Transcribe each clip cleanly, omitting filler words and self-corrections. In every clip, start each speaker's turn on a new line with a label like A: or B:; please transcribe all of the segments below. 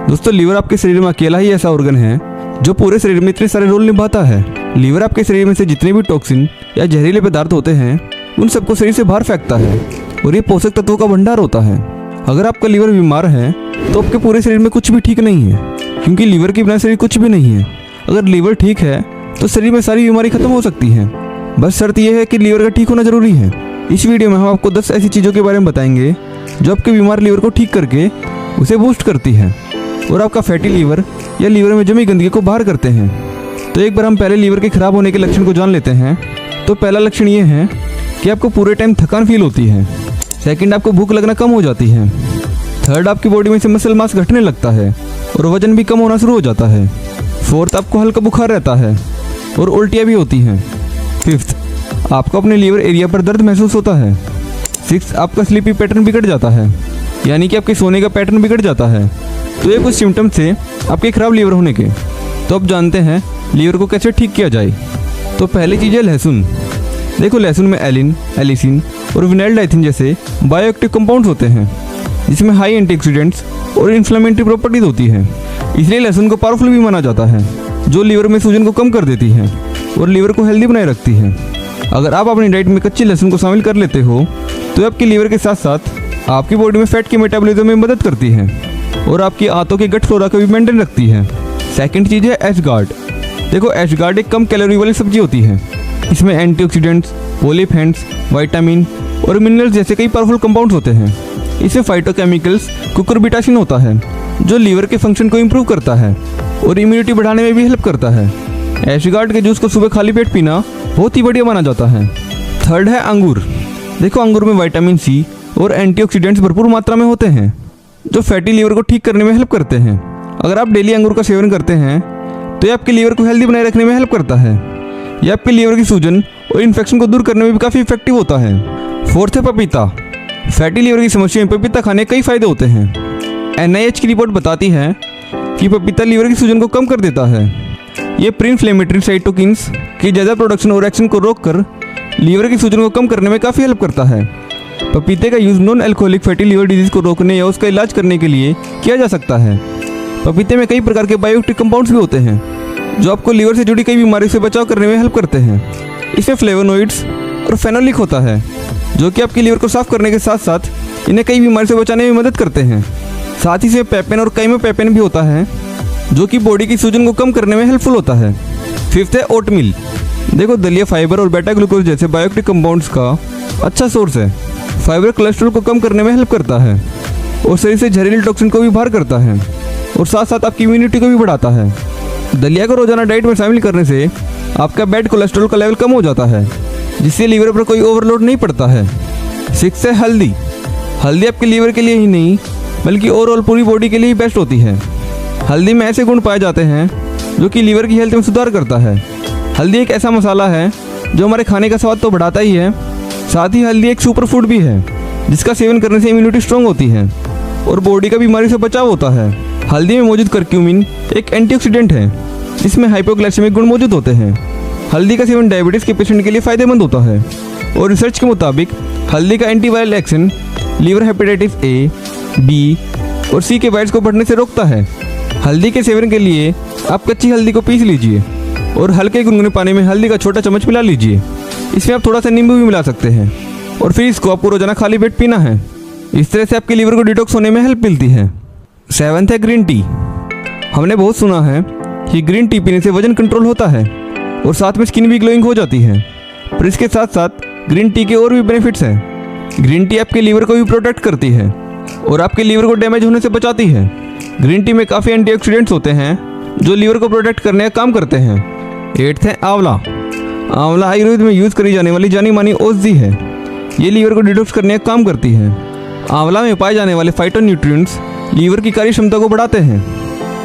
A: दोस्तों लीवर आपके शरीर में अकेला ही ऐसा ऑर्गन है जो पूरे शरीर में इतने सारे रोल निभाता है। लीवर आपके शरीर में से जितने भी टॉक्सिन या जहरीले पदार्थ होते हैं उन सबको शरीर से बाहर फेंकता है और ये पोषक तत्वों का भंडार होता है। अगर आपका लीवर बीमार है तो आपके पूरे शरीर में कुछ भी ठीक नहीं है, क्योंकि लीवर के बिना शरीर कुछ भी नहीं है। अगर लीवर ठीक है तो शरीर में सारी बीमारी खत्म हो सकती है। बस शर्त यह है कि लीवर का ठीक होना जरूरी है। इस वीडियो में हम आपको 10 ऐसी चीज़ों के बारे में बताएंगे जो आपके बीमार लीवर को ठीक करके उसे बूस्ट करती है और आपका फैटी लीवर या लीवर में जमी गंदगी को बाहर करते हैं। तो एक बार हम पहले लीवर के खराब होने के लक्षण को जान लेते हैं। तो पहला लक्षण ये है कि आपको पूरे टाइम थकान फील होती है। सेकंड, आपको भूख लगना कम हो जाती है। थर्ड, आपकी बॉडी में से मसल मास घटने लगता है और वजन भी कम होना शुरू हो जाता है। फोर्थ, आपको हल्का बुखार रहता है और उल्टियाँ भी होती हैं। फिफ्थ, आपको अपने लीवर एरिया पर दर्द महसूस होता है। सिक्स्थ, आपका स्लीपी पैटर्न बिगड़ जाता है, यानी कि आपके सोने का पैटर्न बिगड़ जाता है। तो ये कुछ सिम्टम्स थे आपके खराब लीवर होने के। तो अब जानते हैं लीवर को कैसे ठीक किया जाए। तो पहली चीज़ है लहसुन। देखो, लहसुन में एलिन, एलिसिन और विनाइल डाइथिन जैसे बायोएक्टिव कंपाउंड्स होते हैं जिसमें हाई एंटीऑक्सीडेंट्स और इन्फ्लेमेटरी प्रॉपर्टीज होती है। इसलिए लहसुन को पावरफुल भी माना जाता है, जो लीवर में सूजन को कम कर देती है और लीवर को हेल्दी बनाए रखती है। अगर आप अपनी डाइट में कच्ची लहसुन को शामिल कर लेते हो तो आपके लीवर के साथ साथ आपकी बॉडी में फैट के मेटाबॉलिज्म में मदद करती है और आपकी आंतों के गट फ्लोरा को भी मेंटेन रखती है। सेकंड चीज़ है एशगार्ड। देखो, एशगार्ड एक कम कैलोरी वाली सब्जी होती है। इसमें एंटीऑक्सीडेंट्स, पोलिफेंट्स, विटामिन और मिनरल्स जैसे कई पावरफुल कंपाउंड्स होते हैं। इसमें फाइटोकेमिकल्स कुकुरबिटासिन होता है जो लीवर के फंक्शन को इम्प्रूव करता है और इम्यूनिटी बढ़ाने में भी हेल्प करता है। एशगार्ड के जूस को सुबह खाली पेट पीना बहुत ही बढ़िया माना जाता है। थर्ड है अंगूर। देखो, अंगूर में विटामिन सी और एंटीऑक्सीडेंट्स भरपूर मात्रा में होते हैं जो फैटी लीवर को ठीक करने में हेल्प करते हैं। अगर आप डेली अंगूर का सेवन करते हैं तो ये आपके लीवर को हेल्दी बनाए रखने में हेल्प करता है। यह आपके लीवर की सूजन और इन्फेक्शन को दूर करने में भी काफ़ी इफेक्टिव होता है। फोर्थ है पपीता। फैटी लीवर की समस्या में पपीता खाने के कई फायदे होते हैं। NIH की रिपोर्ट बताती है कि पपीता लीवर की सूजन को कम कर देता है। ये प्री इन्फ्लेमेटरी साइटोकिन्स की ज़्यादा प्रोडक्शन और एक्शन को रोककर लीवर की सूजन को कम करने में काफ़ी हेल्प करता है। पपीते का use non alcoholic fatty liver disease को रोकने या उसका इलाज करने के लिए किया जा सकता है। पपीते में कई प्रकार के बायोएक्टिव कंपाउंड्स भी होते हैं जो आपको लीवर से जुड़ी कई बीमारियों से बचाव करने में हेल्प करते हैं। इसमें फ्लेवोनोइड्स और फेनोलिक होता है जो कि आपके लीवर को साफ करने के साथ साथ इन्हें कई बीमारी से बचाने में मदद करते हैं। साथ ही इसमें पेपेन और काइमोपेपेन भी होता है जो कि बॉडी की सूजन को कम करने में हेल्पफुल होता है। फिफ्थ है ओटमील। देखो, दलिया फाइबर और बेटा ग्लूकोज जैसे बायोएक्टिव कंपाउंड्स का अच्छा सोर्स है। फाइबर कोलेस्ट्रॉल को कम करने में हेल्प करता है और शरीर से जहरीले टॉक्सिन को भी बाहर करता है और साथ साथ आपकी इम्यूनिटी को भी बढ़ाता है। दलिया को रोजाना डाइट में शामिल करने से आपका बैड कोलेस्ट्रॉल का लेवल कम हो जाता है, जिससे लीवर पर कोई ओवरलोड नहीं पड़ता है। सिक्स है हल्दी। हल्दी आपके लीवर के लिए ही नहीं बल्कि ओवरऑल पूरी बॉडी के लिए ही बेस्ट होती है। हल्दी में ऐसे गुण पाए जाते हैं जो कि लीवर की हेल्थ में सुधार करता है। हल्दी एक ऐसा मसाला है जो हमारे खाने का स्वाद तो बढ़ाता ही है, साथ ही हल्दी एक सुपर फूड भी है जिसका सेवन करने से इम्यूनिटी स्ट्रॉन्ग होती है और बॉडी का बीमारी से बचाव होता है। हल्दी में मौजूद करक्यूमिन एक एंटीऑक्सीडेंट है जिसमें हाइपोग्लाइसेमिक गुण मौजूद होते हैं। हल्दी का सेवन डायबिटीज़ के पेशेंट के लिए फ़ायदेमंद होता है और रिसर्च के मुताबिक हल्दी का antiviral action liver hepatitis A, B और C के वायरस को बढ़ने से रोकता है। हल्दी के सेवन के लिए आप कच्ची हल्दी को पीस लीजिए और हल्के गुनगुने पानी में हल्दी का छोटा चम्मच मिला लीजिए। इसमें आप थोड़ा सा नींबू भी मिला सकते हैं और फिर इसको आपको रोजाना खाली पेट पीना है। इस तरह से आपके लीवर को डिटॉक्स होने में हेल्प मिलती है। सेवंथ है ग्रीन टी। हमने बहुत सुना है कि ग्रीन टी पीने से वजन कंट्रोल होता है और साथ में स्किन भी ग्लोइंग हो जाती है, पर इसके साथ साथ ग्रीन टी के और भी बेनिफिट्स हैं। ग्रीन टी आपके लीवर को भी प्रोटेक्ट करती है और आपके लीवर को डैमेज होने से बचाती है। ग्रीन टी में काफ़ी एंटीऑक्सीडेंट्स होते हैं जो लीवर को प्रोटेक्ट करने का काम करते हैं। एट्थ है आंवला। आंवला आयुर्वेद में यूज़ करी जाने वाली जानी मानी औषधि है। ये लीवर को डिटॉक्स करने का काम करती है। आंवला में पाए जाने वाले फाइटोन्यूट्रिएंट्स लीवर की कार्य क्षमता को बढ़ाते हैं।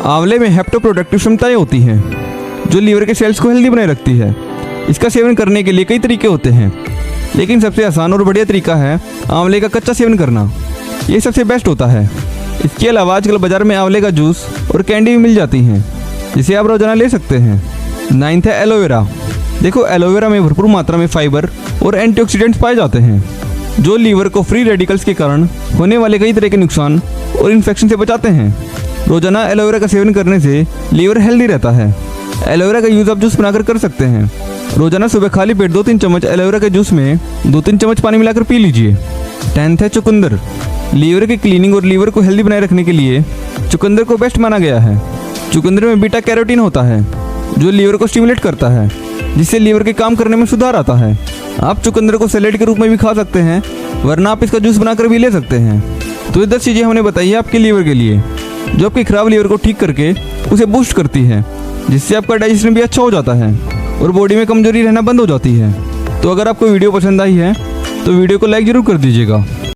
A: आंवले में हेप्टोप्रोटेक्टिव क्षमताएं होती हैं जो लीवर के सेल्स को हेल्दी बनाए रखती है। इसका सेवन करने के लिए कई तरीके होते हैं, लेकिन सबसे आसान और बढ़िया तरीका है आंवले का कच्चा सेवन करना। ये सबसे बेस्ट होता है। इसके अलावा आजकल बाजार में आंवले का जूस और कैंडी भी मिल जाती हैं जिसे आप रोजाना ले सकते हैं। नाइन्थ है एलोवेरा। देखो, एलोवेरा में भरपूर मात्रा में फाइबर और एंटीऑक्सीडेंट्स पाए जाते हैं जो लीवर को फ्री रेडिकल्स के कारण होने वाले कई तरह के नुकसान और इन्फेक्शन से बचाते हैं। रोजाना एलोवेरा का सेवन करने से लीवर हेल्दी रहता है। एलोवेरा का यूज़ आप जूस बनाकर कर सकते हैं। रोजाना सुबह खाली पेट 2-3 चम्मच एलोवेरा के जूस में 2-3 चम्मच पानी मिलाकर पी लीजिए। 10th है चुकंदर। लीवर की क्लीनिंग और लीवर को हेल्दी बनाए रखने के लिए चुकंदर को बेस्ट माना गया है। चुकंदर में बीटा कैरोटीन होता है जो लीवर को स्टिमुलेट करता है, जिससे लीवर के काम करने में सुधार आता है। आप चुकंदर को सैलेड के रूप में भी खा सकते हैं, वरना आप इसका जूस बनाकर भी ले सकते हैं। तो ये 10 चीज़ें हमने बताई है आपके लीवर के लिए, जो आपके खराब लीवर को ठीक करके उसे बूस्ट करती है, जिससे आपका डाइजेशन भी अच्छा हो जाता है और बॉडी में कमजोरी रहना बंद हो जाती है। तो अगर आपको वीडियो पसंद आई है तो वीडियो को लाइक ज़रूर कर दीजिएगा।